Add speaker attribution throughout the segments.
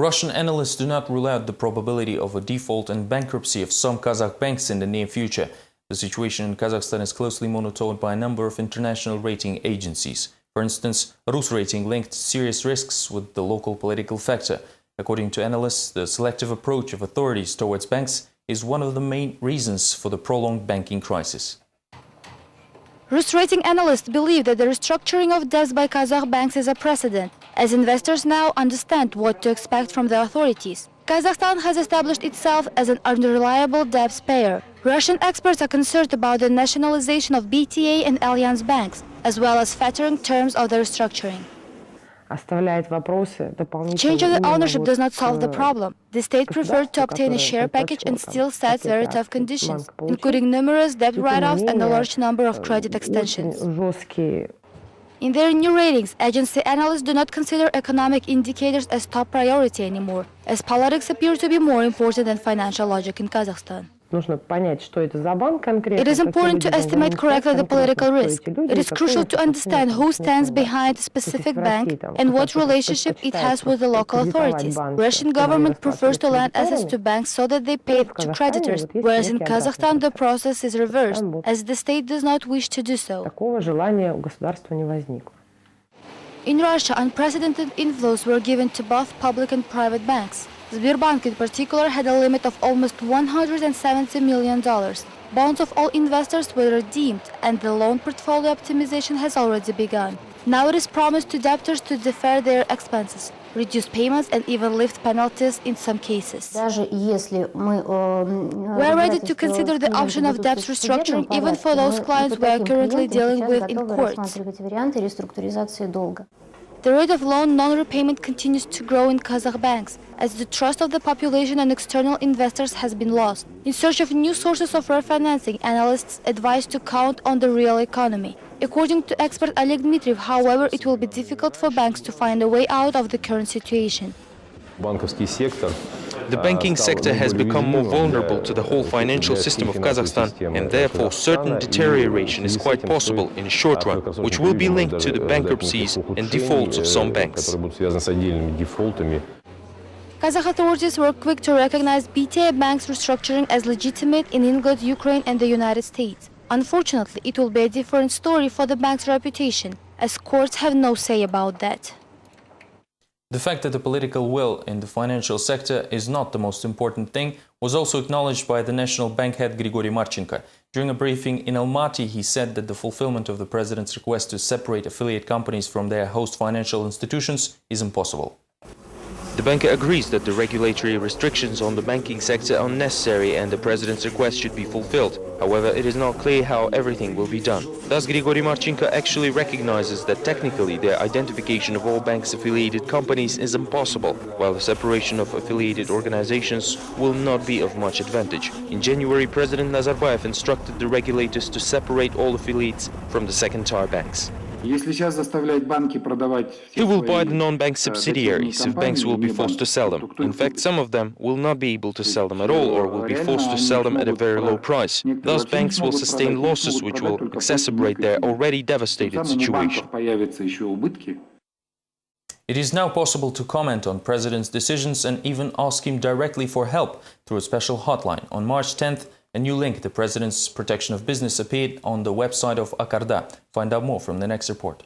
Speaker 1: Russian analysts do not rule out the probability of a default and bankruptcy of some Kazakh banks in the near future. The situation in Kazakhstan is closely monitored by a number of international rating agencies. For instance, Rusrating linked serious risks with the local political factor. According to analysts, the selective approach of authorities towards banks is one of the main reasons for the prolonged banking crisis.
Speaker 2: Rusrating analysts believe that the restructuring of debts by Kazakh banks is a precedent, as investors now understand what to expect from the authorities. Kazakhstan has established itself as an unreliable debt payer. Russian experts are concerned about the nationalization of BTA and Allianz banks, as well as fettering terms of the restructuring. Change of the ownership does not solve the problem. The state preferred to obtain a share package and still sets very tough conditions, including numerous debt write-offs and a large number of credit extensions. In their new ratings, agency analysts do not consider economic indicators as top priority anymore, as politics appear to be more important than financial logic in Kazakhstan. It is important to estimate correctly the political risk. It is crucial to understand who stands behind a specific bank and what relationship it has with the local authorities. Russian government prefers to lend assets to banks so that they pay to creditors, whereas in Kazakhstan the process is reversed, as the state does not wish to do so. In Russia, unprecedented inflows were given to both public and private banks. Sberbank in particular had a limit of almost $170 million. Bonds of all investors were redeemed and the loan portfolio optimization has already begun. Now it is promised to debtors to defer their expenses, reduce payments and even lift penalties in some cases. We are ready to consider the option of debt restructuring even for those clients we are currently dealing with in courts. The rate of loan non-repayment continues to grow in Kazakh banks, as the trust of the population and external investors has been lost. In search of new sources of refinancing, analysts advise to count on the real economy. According to expert Oleg Dmitriev, however, it will be difficult for banks to find a way out of the current situation.
Speaker 3: The banking sector has become more vulnerable to the whole financial system of Kazakhstan, and therefore certain deterioration is quite possible in the short run, which will be linked to the bankruptcies and defaults of some banks.
Speaker 2: Kazakh authorities were quick to recognize BTA Bank's restructuring as legitimate in England, Ukraine and the United States. Unfortunately, it will be a different story for the bank's reputation, as courts have no say about that.
Speaker 1: The fact that the political will in the financial sector is not the most important thing was also acknowledged by the National Bank head Grigory Marchenko. During a briefing in Almaty, he said that the fulfillment of the president's request to separate affiliate companies from their host financial institutions is impossible.
Speaker 3: The banker agrees that the regulatory restrictions on the banking sector are necessary and the president's request should be fulfilled. However, it is not clear how everything will be done. Thus, Grigory Marchenko actually recognizes that technically the identification of all banks' affiliated companies is impossible, while the separation of affiliated organizations will not be of much advantage. In January, President Nazarbayev instructed the regulators to separate all affiliates from the second-tier banks. He will buy the non-bank subsidiaries if banks will be forced to sell them. In fact, some of them will not be able to sell them at all or will be forced to sell them at a very low price. Thus, banks will sustain losses which will exacerbate their already devastated situation.
Speaker 1: It is now possible to comment on President's decisions and even ask him directly for help through a special hotline. On March 10th, a new link, the President's Protection of Business, appeared on the website of Akarda. Find out more from the next report.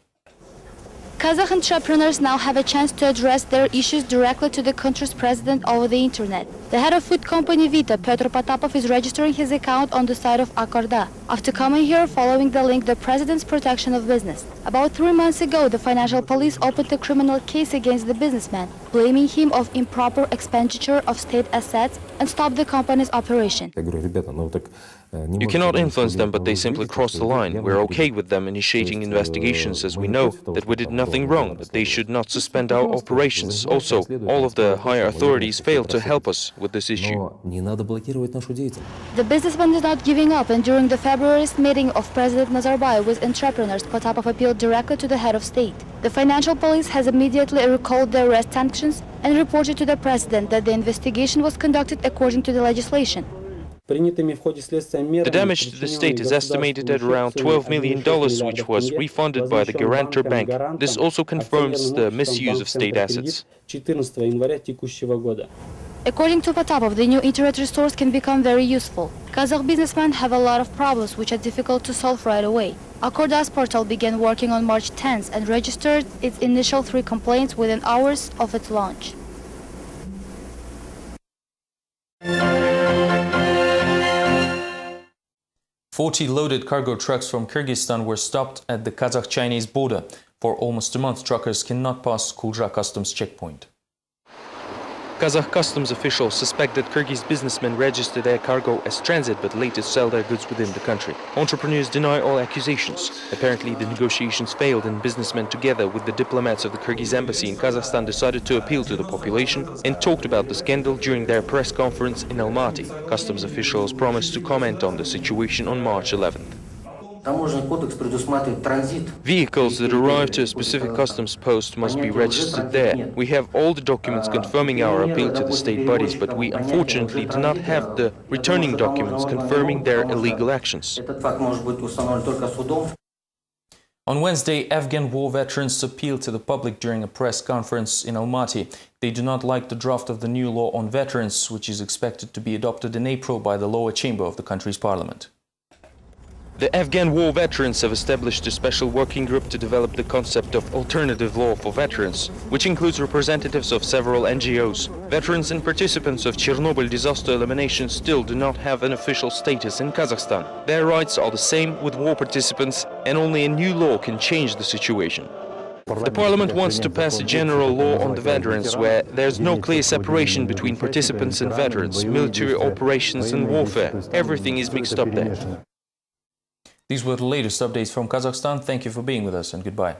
Speaker 2: Kazakh entrepreneurs now have a chance to address their issues directly to the country's president over the internet. The head of food company Vita, Petr Potapov, is registering his account on the site of Akarda. After coming here following the link, the President's Protection of Business. About 3 months ago, the financial police opened a criminal case against the businessman, blaming him of improper expenditure of state assets and stopped the company's operation.
Speaker 3: You cannot influence them, but they simply crossed the line. We're okay with them initiating investigations as we know that we did nothing wrong, but they should not suspend our operations. Also, all of the higher authorities failed to help us with this issue.
Speaker 2: The businessman is not giving up, and during the February's meeting of President Nazarbayev with entrepreneurs, Potapov appealed directly to the head of state. The financial police has immediately recalled the arrest sanctions and reported to the president that the investigation was conducted according to the legislation.
Speaker 3: The damage to the state is estimated at around $12 million, which was refunded by the guarantor bank. This also confirms the misuse of state assets.
Speaker 2: According to Potapov, the new internet resource can become very useful. Kazakh businessmen have a lot of problems which are difficult to solve right away. Akorda's portal began working on March 10th and registered its initial 3 complaints within hours of its launch.
Speaker 1: "40 loaded cargo trucks from Kyrgyzstan were stopped at the Kazakh-Chinese border. For almost a month, truckers cannot pass Kulja customs checkpoint.
Speaker 3: Kazakh customs officials suspect that Kyrgyz businessmen register their cargo as transit but later sell their goods within the country. Entrepreneurs deny all accusations. Apparently, the negotiations failed and businessmen, together with the diplomats of the Kyrgyz embassy in Kazakhstan, decided to appeal to the population and talked about the scandal during their press conference in Almaty. Customs officials promised to comment on the situation on March 11th. Vehicles that arrive to a specific customs post must be registered there. We have all the documents confirming our appeal to the state bodies, but we unfortunately do not have the returning documents confirming their illegal actions.
Speaker 1: On Wednesday, Afghan war veterans appealed to the public during a press conference in Almaty. They do not like the draft of the new law on veterans, which is expected to be adopted in April by the lower chamber of the country's parliament.
Speaker 3: The Afghan war veterans have established a special working group to develop the concept of alternative law for veterans, which includes representatives of several NGOs. Veterans and participants of Chernobyl disaster elimination still do not have an official status in Kazakhstan. Their rights are the same with war participants, and only a new law can change the situation. The parliament wants to pass a general law on the veterans where there's no clear separation between participants and veterans, military operations and warfare. Everything is mixed up there.
Speaker 1: These were the latest updates from Kazakhstan. Thank you for being with us and goodbye.